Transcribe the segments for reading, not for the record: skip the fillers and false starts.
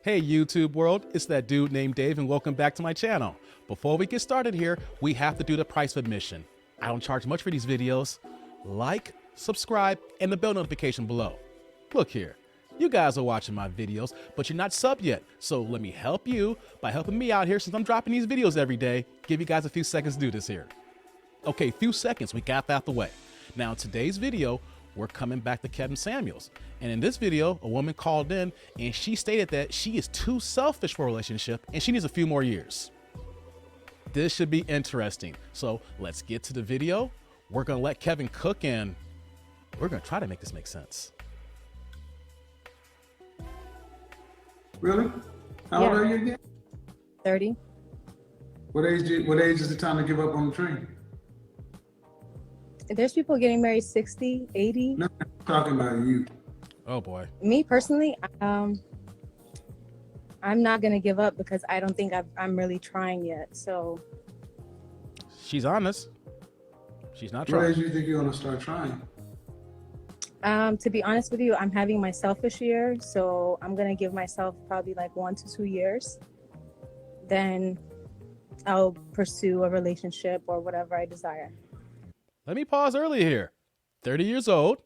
Hey YouTube world, it's that dude named Dave and welcome back to my channel. Before we get started here, we have to do the price of admission. I don't charge much for these videos. Like, subscribe, and the bell notification below. Look here, you guys are watching my videos, but you're not subbed yet. So let me help you by helping me out here since I'm dropping these videos every day. Give you guys a few seconds to do this here. Okay, few seconds, we got that out the way. Now in today's video, we're coming back to Kevin Samuels. And in this video, a woman called in and she stated that she is too selfish for a relationship and she needs a few more years. This should be interesting. So let's get to the video. We're gonna let Kevin cook and we're gonna try to make this make sense. Really? How old are you again? 30. What age is the time to give up on the dream? There's people getting married 60, 80. No, I'm talking about you. Oh boy. Me personally, I'm not gonna give up because I don't think I'm really trying yet. So She's honest. She's not What trying. age do you think you're gonna start trying? to be honest with you, I'm having my selfish year. So I'm gonna give myself probably like 1 to 2 years. Then I'll pursue a relationship or whatever I desire. Let me pause early here. 30 years old,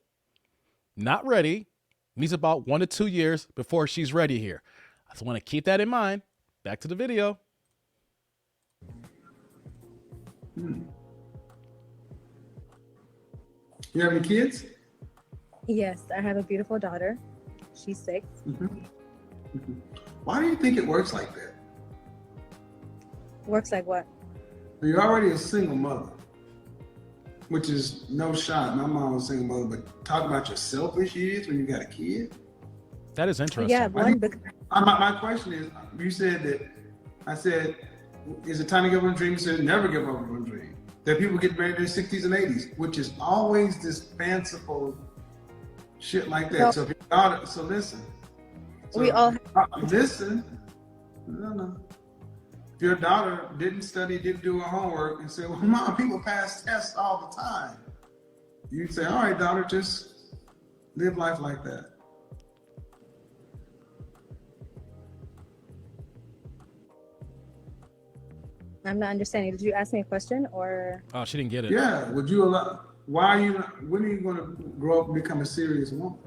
not ready, needs about 1 to 2 years before she's ready here. I just want to keep that in mind. Back to the video. You have any kids? Yes, I have a beautiful daughter. She's 6. Why do you think it works like that? Works like what? You're already a single mother, which is no shot. My mom was a single mother, but talk about your selfish years when you got a kid. That is interesting. Yeah, one because My question is, you said that, I said, is it time to give up on a dream? You said never give up on a dream. That people get married in their 60s and 80s, which is always this fanciful shit like that. So if your daughter, so listen. So we all listen. No. If your daughter didn't study, didn't do her homework, and said, well, mom, people pass tests all the time. You'd say, all right, daughter, just live life like that. I'm not understanding. Did you ask me a question or? Oh, she didn't get it. Yeah, would you allow, why are you not, when are you going to grow up and become a serious woman?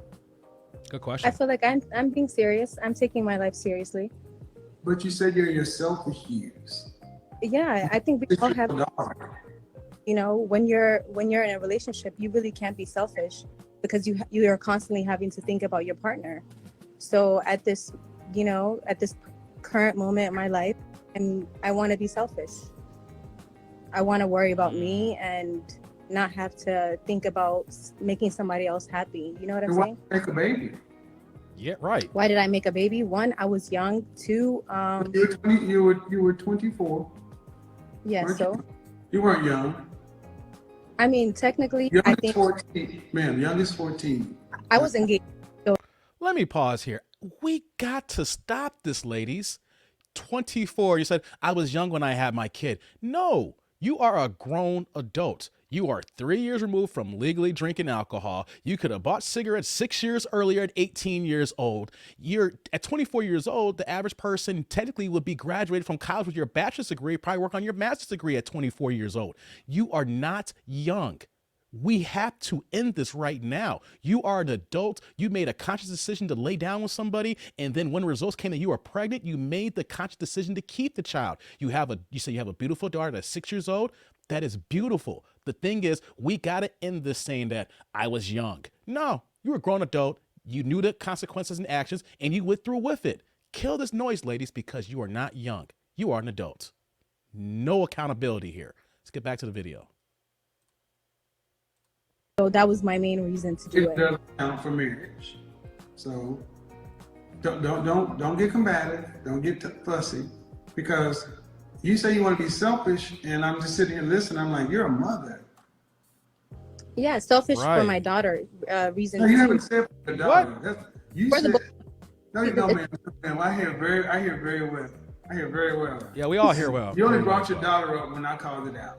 Good question. I feel like I'm being serious. I'm taking my life seriously. But you said you're in your selfish years. Yeah, I think we It's all your have. daughter. You know, when you're in a relationship, you really can't be selfish because you are constantly having to think about your partner. So at this, at this current moment in my life, and I want to be selfish. I want to worry about me and not have to think about making somebody else happy. You know what I'm And why saying? make a baby? Yeah, right. Why did I make a baby? 1, I was young. 2, You were 24. yeah. weren't So you? You weren't young. I mean, technically, Young I is think 14. Ma'am, young is 14. I was engaged. Let me pause here. We got to stop this, ladies. 24, you said, I was young when I had my kid. No, you are a grown adult. You are 3 years removed from legally drinking alcohol. You could have bought cigarettes 6 years earlier at 18 years old. You're at 24 years old. The average person technically would be graduated from college with your bachelor's degree, probably work on your master's degree at 24 years old. You are not young. We have to end this right now. You are an adult. You made a conscious decision to lay down with somebody. And then when results came that you were pregnant, you made the conscious decision to keep the child. You say you have a beautiful daughter that's 6 years old. That is beautiful. The thing is, we got to end this saying that I was young. No, you were a grown adult. You knew the consequences and actions and you went through with it. Kill this noise, ladies, because you are not young. You are an adult. No accountability here. Let's get back to the video. So that was my main reason to do It it. doesn't count for marriage. So don't get combative. Don't get fussy, because you say you want to be selfish, and I'm just sitting here listening. I'm like, you're a mother. Yeah, selfish Right. for my daughter. Reason No, you two. haven't said for the daughter. You For the said, no, you don't, man. I hear very well. I hear very well. Yeah, we all hear well. You only brought your daughter up when I called it out.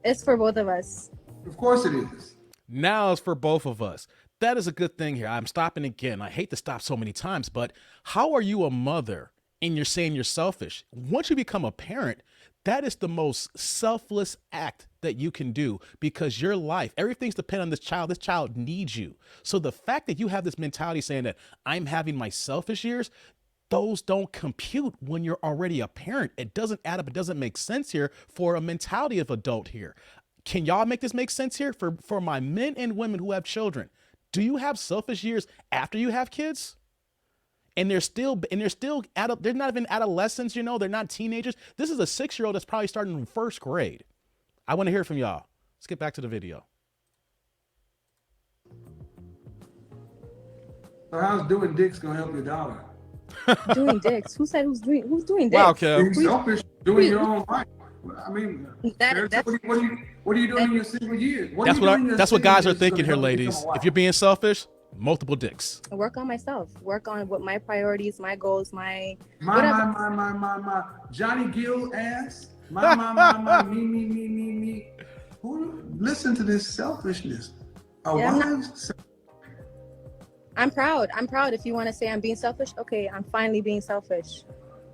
It's for both of us. Of course it is. Now it's for both of us. That is a good thing here. I'm stopping again. I hate to stop so many times, but how are you a mother and you're saying you're selfish? Once you become a parent, that is the most selfless act that you can do because your life, everything's dependent on this child. This child needs you. So the fact that you have this mentality saying that I'm having my selfish years, those don't compute when you're already a parent. It doesn't add up. It doesn't make sense here for a mentality of adult here. Can y'all make this make sense here for my men and women who have children? Do you have selfish years after you have kids? And they're still they're not even adolescents, you know, they're not teenagers. This is a 6-year-old that's probably starting in first grade. I want to hear from y'all. Let's get back to the video. So how's doing dicks gonna help your daughter? Doing dicks. Who said who's doing dicks? Wow, Kev. Being selfish, doing your own life. I mean, That's what are you doing in your single years? That's what guys are thinking here, ladies. If you're being selfish, multiple dicks. work on myself. Work on what my priorities, my goals, my Johnny Gill ass. My, me. Who listen to this selfishness? I'm proud. I'm proud. If you want to say I'm being selfish, okay, I'm finally being selfish.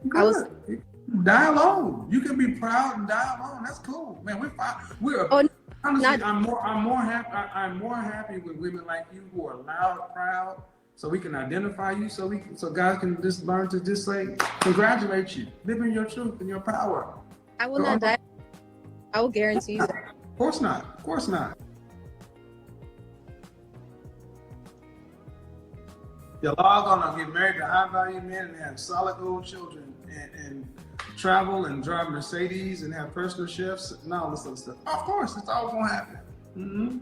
Good. Die alone. You can be proud and die alone. That's cool, man. We're fine. Honestly, I'm more happy with women like you who are loud, proud, so we can identify you, so guys can just learn to just say congratulate you, live in your truth and your power. I will not die. I will guarantee you that. Of course not. Of course not. Y'all all gonna get married to high value men and have solid gold children and travel and drive Mercedes and have personal chefs and all this other stuff. Of course, it's all gonna happen. Mm-hmm.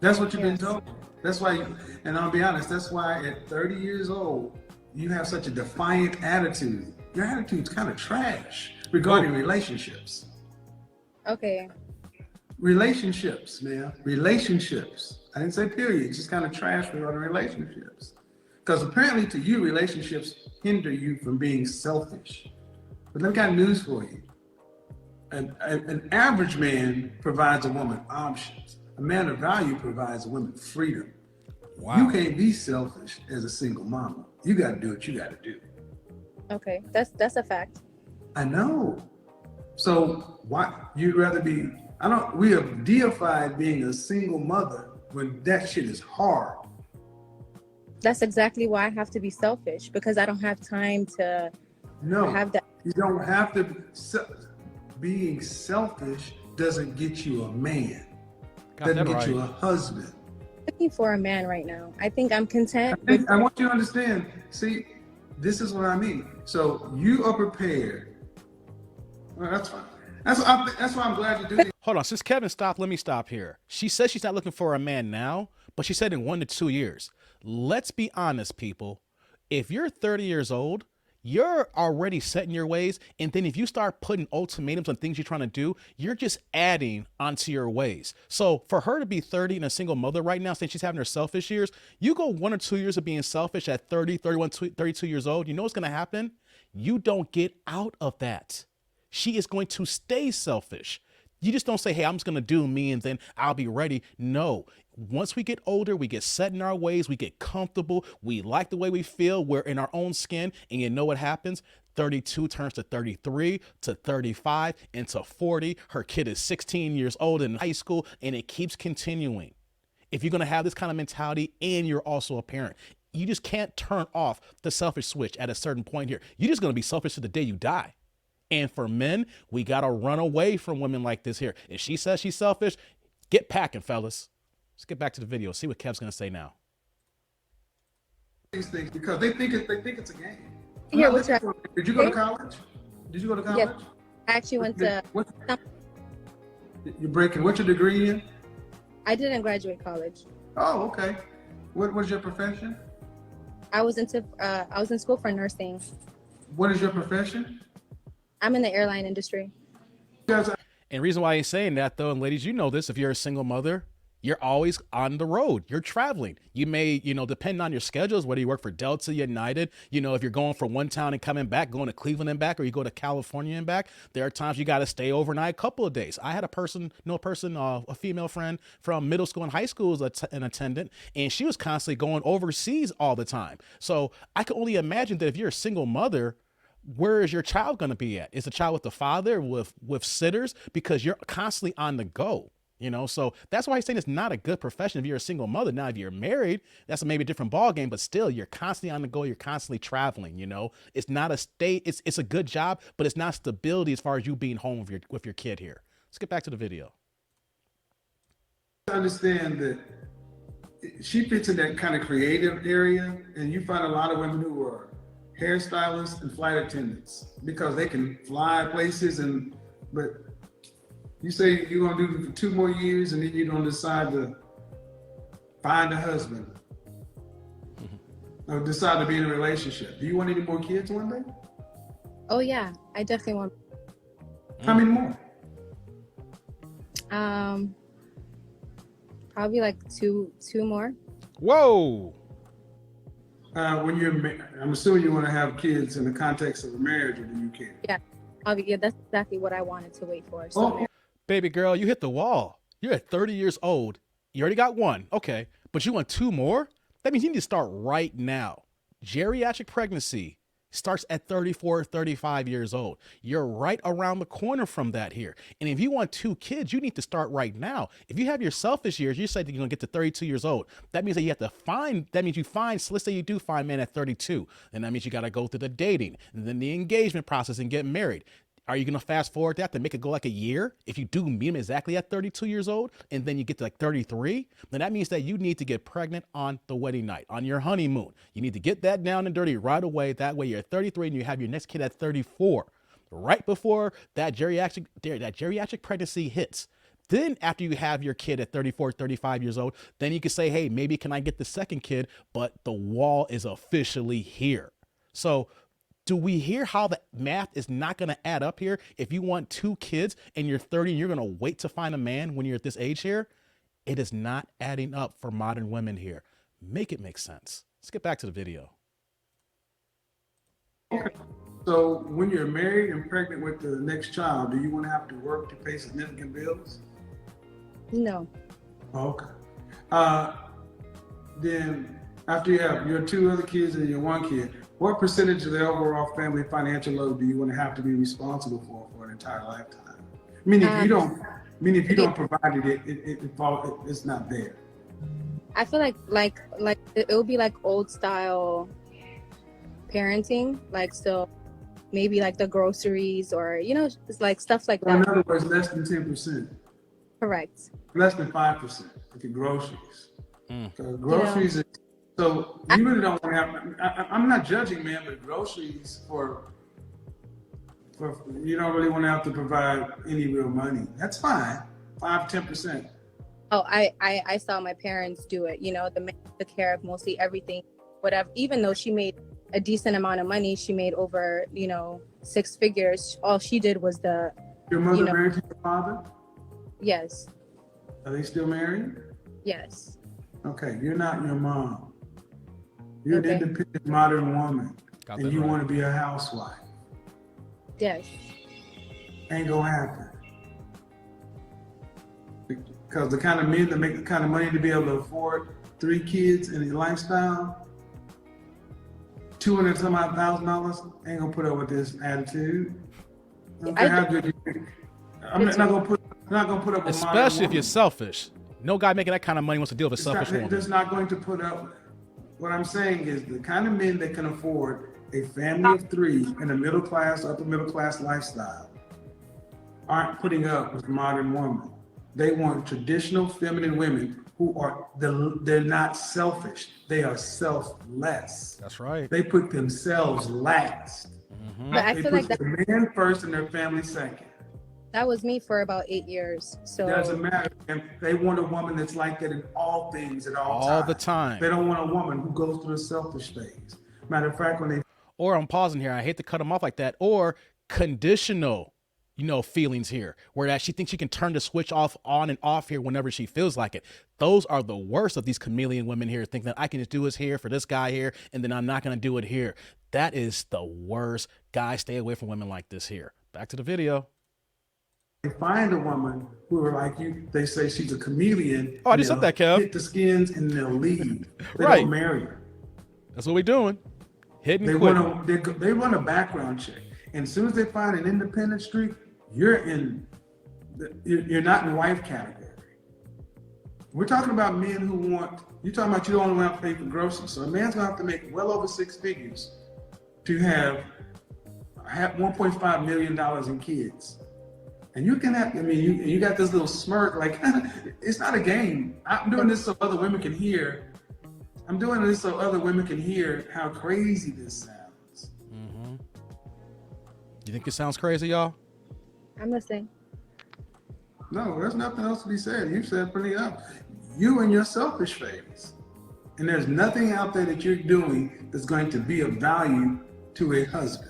That's what you've been told. That's why, and I'll be honest, that's why at 30 years old, you have such a defiant attitude. Your attitude's kind of trash regarding relationships. Okay. Relationships, man. Relationships. I didn't say period. It's just kind of trash regarding relationships. Because apparently to you, relationships hinder you from being selfish. But I've got news for you. An average man provides a woman options. A man of value provides a woman freedom. Wow. You can't be selfish as a single mama. You got to do what you got to do. Okay, that's a fact. I know. So why you'd rather be? We have deified being a single mother when that shit is hard. That's exactly why I have to be selfish, because I don't have time to have that. You don't have to. Being selfish doesn't get you a man. Doesn't get you a husband. I'm looking for a man right now. I think I'm content. I want you to understand. See, this is what I mean. So you are prepared. Well, that's fine. That's why I'm glad you do this. Hold on, since Kevin stopped, let me stop here. She says she's not looking for a man now, but she said in 1 to 2 years. Let's be honest, people. If you're 30 years old, you're already set in your ways. And then if you start putting ultimatums on things you're trying to do, you're just adding onto your ways. So for her to be 30 and a single mother right now, saying she's having her selfish years, you go 1 or 2 years of being selfish at 30, 31, 32 years old. You know what's going to happen? You don't get out of that. She is going to stay selfish. You just don't say, hey, I'm just going to do me and then I'll be ready. No. Once we get older, we get set in our ways, we get comfortable, we like the way we feel, we're in our own skin, and you know what happens? 32 turns to 33, to 35, and to 40. Her kid is 16 years old in high school, and it keeps continuing. If you're going to have this kind of mentality and you're also a parent, you just can't turn off the selfish switch at a certain point here. You're just going to be selfish to the day you die. And for men, we got to run away from women like this here. If she says she's selfish, get packing, fellas. Let's get back to the video. See what Kev's going to say now. These things because they think it's a game. Here, did you go to college? Did you go to college? Yes. I actually went to. You're breaking. What's your degree in? I didn't graduate college. Oh, okay. What was your profession? I was in school for nursing. What is your profession? I'm in the airline industry. And the reason why he's saying that, though, and ladies, you know this, if you're a single mother, You're always on the road. You're traveling. You may, depend on your schedules, whether you work for Delta, United, if you're going from one town and coming back, going to Cleveland and back, or you go to California and back, there are times you got to stay overnight a couple of days. I had a female friend from middle school and high school as an attendant, and she was constantly going overseas all the time. So I can only imagine that if you're a single mother, where is your child going to be at? Is the child with the father, with sitters? Because you're constantly on the go. So that's why he's saying it's not a good profession if you're a single mother. Now, if you're married, that's maybe a different ball game, but still, you're constantly on the go. You're constantly traveling. It's not a state. It's a good job, but it's not stability as far as you being home with your kid here. Let's get back to the video. I understand that she fits in that kind of creative area, and you find a lot of women who are hairstylists and flight attendants because they can fly places, but you say you're gonna do it for 2 more years, and then you're gonna decide to find a husband or decide to be in a relationship. Do you want any more kids one day? Oh yeah, I definitely want. How many more? Probably like two more. Whoa. I'm assuming you want to have kids in the context of a marriage, or do you care? Yeah, yeah, that's exactly what I wanted to wait for. So Baby girl, you hit the wall. You're at 30 years old. You already got 1. Okay. But you want 2 more? That means you need to start right now. Geriatric pregnancy starts at 34, 35 years old. You're right around the corner from that here. And if you want 2 kids, you need to start right now. If you have your selfish years, you said that you're going to get to 32 years old. That means that you have to so let's say you do find men at 32. And that means you got to go through the dating and then the engagement process and get married. Are you going to fast forward that to make it go like a year? If you do meet him exactly at 32 years old and then you get to like 33, then that means that you need to get pregnant on the wedding night, on your honeymoon. You need to get that down and dirty right away. That way you're at 33 and you have your next kid at 34, right before that geriatric pregnancy hits. Then after you have your kid at 34, 35 years old, then you can say, hey, maybe can I get the second kid? But the wall is officially here. So do we hear how the math is not going to add up here? If you want 2 kids and you're 30 and you're going to wait to find a man when you're at this age here, it is not adding up for modern women here. Make it make sense. Let's get back to the video. Okay. So when you're married and pregnant with the next child, do you want to have to work to pay significant bills? no. Okay. Then after you have your 2 other kids and your 1 kid, what percentage of the overall family financial load do you want to have to be responsible for an entire lifetime? If you don't provide it's not there. I feel like it will be like old style parenting, like so maybe like the groceries or it's like stuff like So in that. other words, less than 10%, Correct. less than 5%, like the groceries. Mm. So groceries is, so you really don't want to have, I'm not judging, man, but groceries for you don't really want to have to provide any real money. That's fine, 5-10%. Oh, I saw my parents do it. The man took care of mostly everything, whatever. Even though she made a decent amount of money, she made over 6 figures. All she did was Your mother married to your father? Yes. Are they still married? Yes. Okay, you're not your mom. You're Okay. an independent modern woman, Got and that you right. want to be a housewife. Yes. Ain't gonna happen. Because the kind of men that make the kind of money to be able to afford 3 kids and a lifestyle, $200,000 ain't gonna put up with this attitude. I don't care how good you think. I'm not gonna put up with Especially if you're selfish. No guy making that kind of money wants to deal with a selfish They're woman. just not going to put up. What I'm saying is the kind of men that can afford a family of 3 in a middle class, upper middle class lifestyle aren't putting up with modern women. They want traditional feminine women who are, they're not selfish. They are selfless. That's right. They put themselves last. Mm-hmm. But I They feel put like that, the man first and their family second. that was me for about 8 years. So Doesn't matter. And they want a woman that's like that in all things at all times. All the time. They don't want a woman who goes through a selfish phase. Matter of fact, when they Or I'm pausing here. I hate to cut them off like that. Or conditional. feelings here, where that she thinks she can turn the switch off on and off here whenever she feels like it. Those are the worst of these chameleon women here, thinking that I can just do this here for this guy here, and then I'm not going to do it here. That is the worst. Guys, stay away from women like this here. Back to the video. They find a woman who are like you, they say she's a chameleon. Oh, I just said that, Kev. Hit the skins and they'll leave. They Right. don't marry her. That's what we're doing. Hitting They quick. they run a background check. And as soon as they find an independent streak, you're not in wife category. We're talking about men who you're talking about you don't want to pay for groceries. So a man's gonna have to make well over 6 figures to have $1.5 million in kids. And you can have, you got this little smirk, like, it's not a game. I'm doing this so other women can hear. I'm doing this so other women can hear how crazy this sounds. Mm-hmm. You think it sounds crazy, y'all? I'm listening. No, there's nothing else to be said. You said pretty enough. You and your selfish phase. And there's nothing out there that you're doing that's going to be of value to a husband.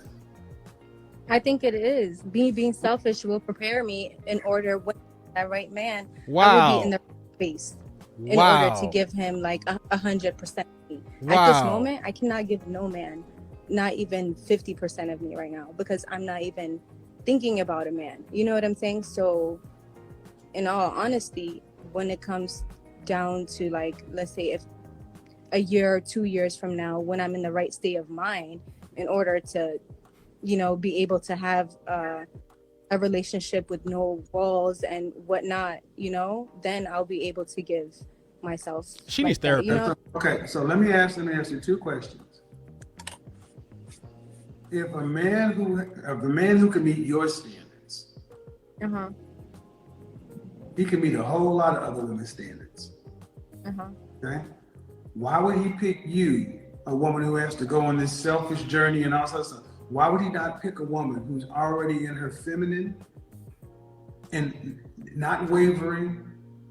I think it is. Being selfish will prepare me in order with that right man. I Wow. will be in the right space in Wow. order to give him like 100% of me. At this Wow. moment, I cannot give no man not even 50% of me right now because I'm not even thinking about a man. You know what I'm saying? So in all honesty, when it comes down to, like, let's say if a year or 2 years from now, when I'm in the right state of mind in order to, be able to have a relationship with no walls and whatnot, then I'll be able to give myself. She like needs that, therapy. Okay, so let me ask you 2 questions. If a man who can meet your standards, Uh-huh. he can meet a whole lot of other women's standards. Uh-huh. Okay? Why would he pick you, a woman who has to go on this selfish journey and all sorts of stuff? Why would he not pick a woman who's already in her feminine and not wavering,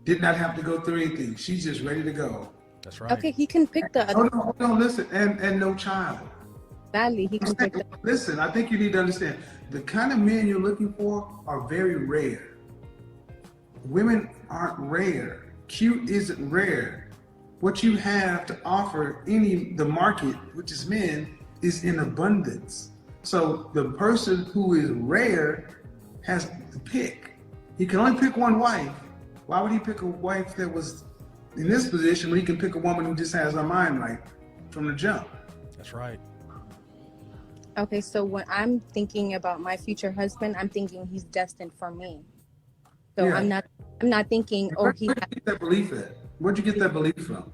did not have to go through anything? She's just ready to go. That's right. Okay, he can pick the other. Hold on, listen, and no child. Badly, he can pick the. Listen, I think you need to understand the kind of men you're looking for are very rare. Women aren't rare. Cute isn't rare. What you have to offer the market, which is men, is in abundance. So the person who is rare has to pick. He can only pick one wife. Why would he pick a wife that was in this position when he can pick a woman who just has her mind right from the jump? That's right. Okay, so when I'm thinking about my future husband, I'm thinking he's destined for me. So Yeah. I'm not thinking, Where'd you get that belief at? Where'd you get that belief from?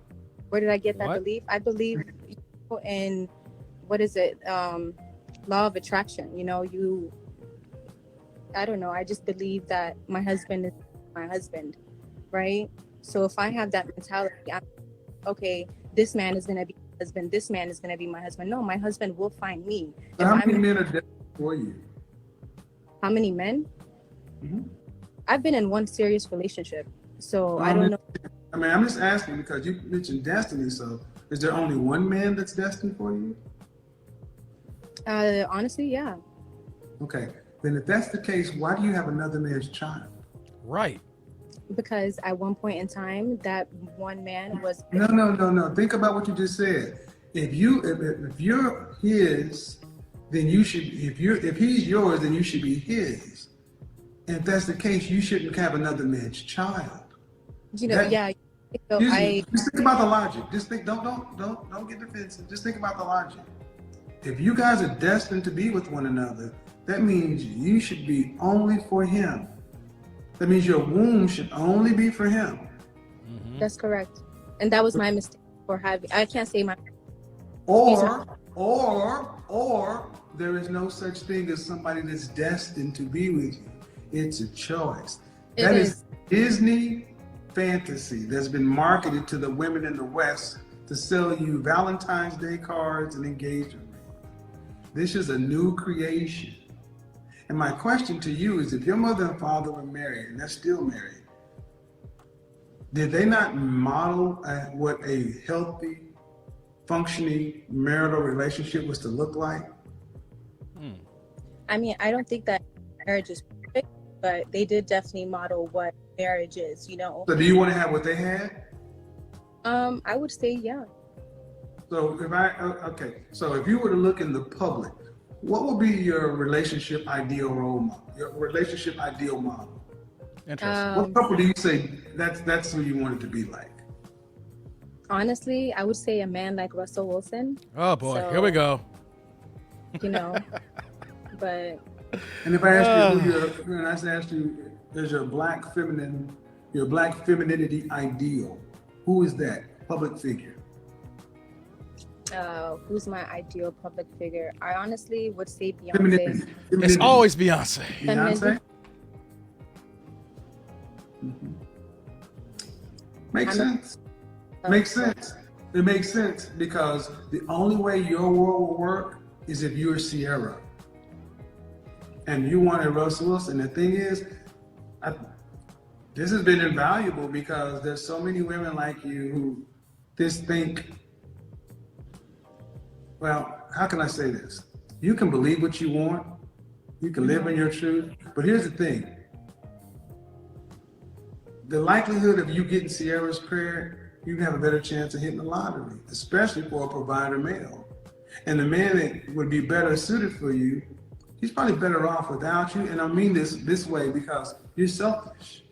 where did I get that What? belief? I believe in, what is it? Law of attraction. I don't know. I just believe that my husband is my husband, right? So if I have that mentality, okay, this man is going to be my husband. This man is going to be my husband. No, my husband will find me. So how many men are destined for you? How many men? Mm-hmm. I've been in one serious relationship, so I don't know. I'm just asking because you mentioned destiny. So is there only one man that's destined for you? Honestly, yeah. Okay. Then if that's the case, why do you have another man's child? Right. Because at one point in time, that one man was. No. Think about what you just said. If you're his, then you should. If he's yours, then you should be his. And if that's the case, you shouldn't have another man's child. Yeah. So Just think about the logic. Just think. Don't get defensive. Just think about the logic. If you guys are destined to be with one another, that means you should be only for him. That means your womb should only be for him. Mm-hmm. That's correct, and that was my mistake for having. I can't say my. Or there is no such thing as somebody that's destined to be with you. It's a choice. That is Disney fantasy that's been marketed to the women in the West to sell you Valentine's Day cards and engagement rings. This is a new creation. And my question to you is, if your mother and father were married and they're still married, did they not model what a healthy, functioning marital relationship was to look like? I mean, I don't think that marriage is perfect. but they did definitely model what marriage is, you know. So do you want to have what they had? I would say, yeah. So if you were to look in the public, what would be your relationship ideal role model? Your relationship ideal model? Interesting. What couple do you say that's who you want it to be like? Honestly, I would say a man like Russell Wilson. Oh boy, So, here we go. You know, but And if I ask you is your black femininity ideal? Who is that public figure? who's my ideal public figure? I honestly would say Beyonce. Femininity. It's always Beyonce. Beyonce. Mm-hmm. Makes sense. Makes sense. It makes sense because the only way your world will work is if you're Sierra and you wanted Russell Wilson. The thing is, this has been invaluable because there's so many women like you who just think, well, how can I say this? You can believe what you want, you can live in your truth, but here's the thing. The likelihood of you getting Sierra's prayer, you have a better chance of hitting the lottery, especially for a provider male. And the man that would be better suited for you, he's probably better off without you. And I mean this way because you're selfish.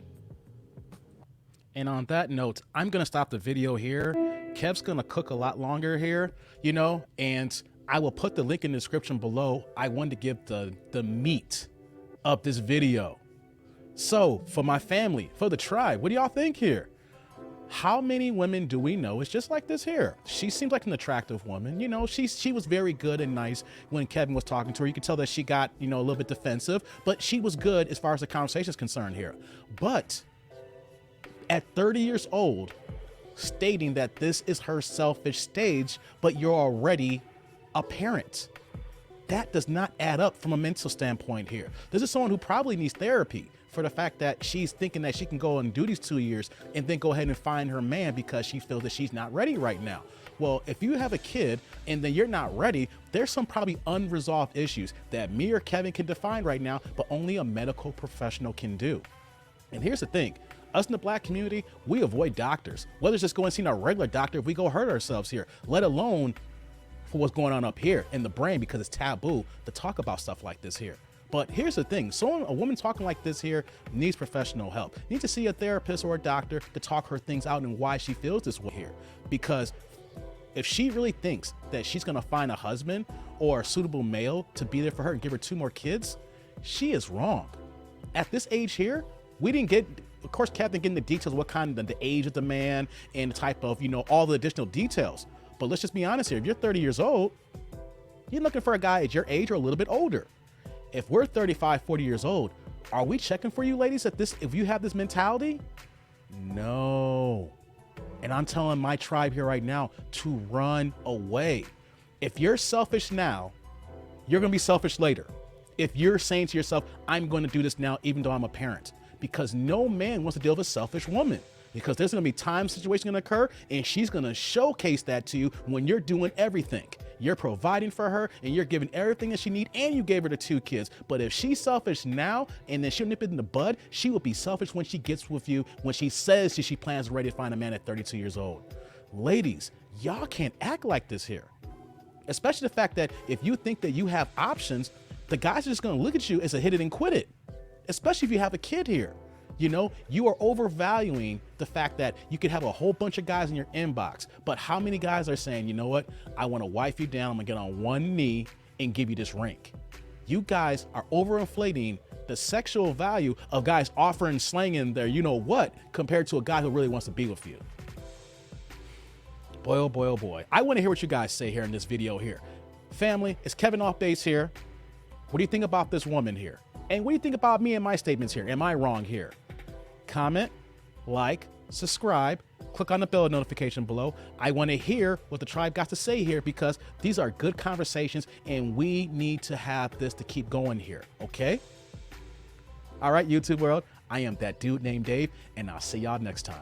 And on that note, I'm going to stop the video here. Kev's going to cook a lot longer here, you know, and I will put the link in the description below. I wanted to give the meat of this video. So for my family, for the tribe, what do y'all think here? How many women do we know is just like this here? She seems like an attractive woman. You know, she was very good and nice when Kevin was talking to her. You could tell that she got, you know, a little bit defensive, but she was good as far as the conversation is concerned here. But at 30 years old, stating that this is her selfish stage, but you're already a parent. That does not add up from a mental standpoint here. This is someone who probably needs therapy for the fact that she's thinking that she can go and do these 2 years and then go ahead and find her man because she feels that she's not ready right now. Well, if you have a kid and then you're not ready, there's some probably unresolved issues that me or Kevin can define right now, but only a medical professional can do. And here's the thing. Us in the black community, we avoid doctors. Whether it's just going and seeing a regular doctor if we go hurt ourselves here, let alone for what's going on up here in the brain because it's taboo to talk about stuff like this here. But here's the thing, a woman talking like this here needs professional help. You need to see a therapist or a doctor to talk her things out and why she feels this way here. Because if she really thinks that she's gonna find a husband or a suitable male to be there for her and give her 2 more kids, she is wrong. At this age here, we didn't get, of course, Captain getting the details of what kind of the age of the man and the type of, you know, all the additional details. But let's just be honest here. If you're 30 years old, you're looking for a guy at your age or a little bit older. If we're 35, 40 years old, are we checking for you ladies if you have this mentality? No. And I'm telling my tribe here right now to run away. If you're selfish now, you're going to be selfish later. If you're saying to yourself, I'm going to do this now, even though I'm a parent, because no man wants to deal with a selfish woman. Because there's going to be time situation going to occur and she's going to showcase that to you when you're doing everything. You're providing for her and you're giving everything that she needs and you gave her the 2 kids. But if she's selfish now and then she'll nip it in the bud, she will be selfish when she gets with you, when she says she plans ready to find a man at 32 years old. Ladies, y'all can't act like this here. Especially the fact that if you think that you have options, the guys are just going to look at you as a hit it and quit it. Especially if you have a kid here. You know, you are overvaluing the fact that you could have a whole bunch of guys in your inbox, but how many guys are saying, you know what, I want to wife you down, I'm gonna get on one knee and give you this ring. You guys are overinflating the sexual value of guys offering, slanging their you know what, compared to a guy who really wants to be with you. Boy, oh boy, oh boy. I want to hear what you guys say here in this video here. Family, it's Kevin Off Base here. What do you think about this woman here? And what do you think about me and my statements here? Am I wrong here? Comment, like, subscribe, click on the bell notification below. I want to hear what the tribe got to say here because these are good conversations and we need to have this to keep going here, okay? All right, YouTube world, I am that dude named Dave and I'll see y'all next time.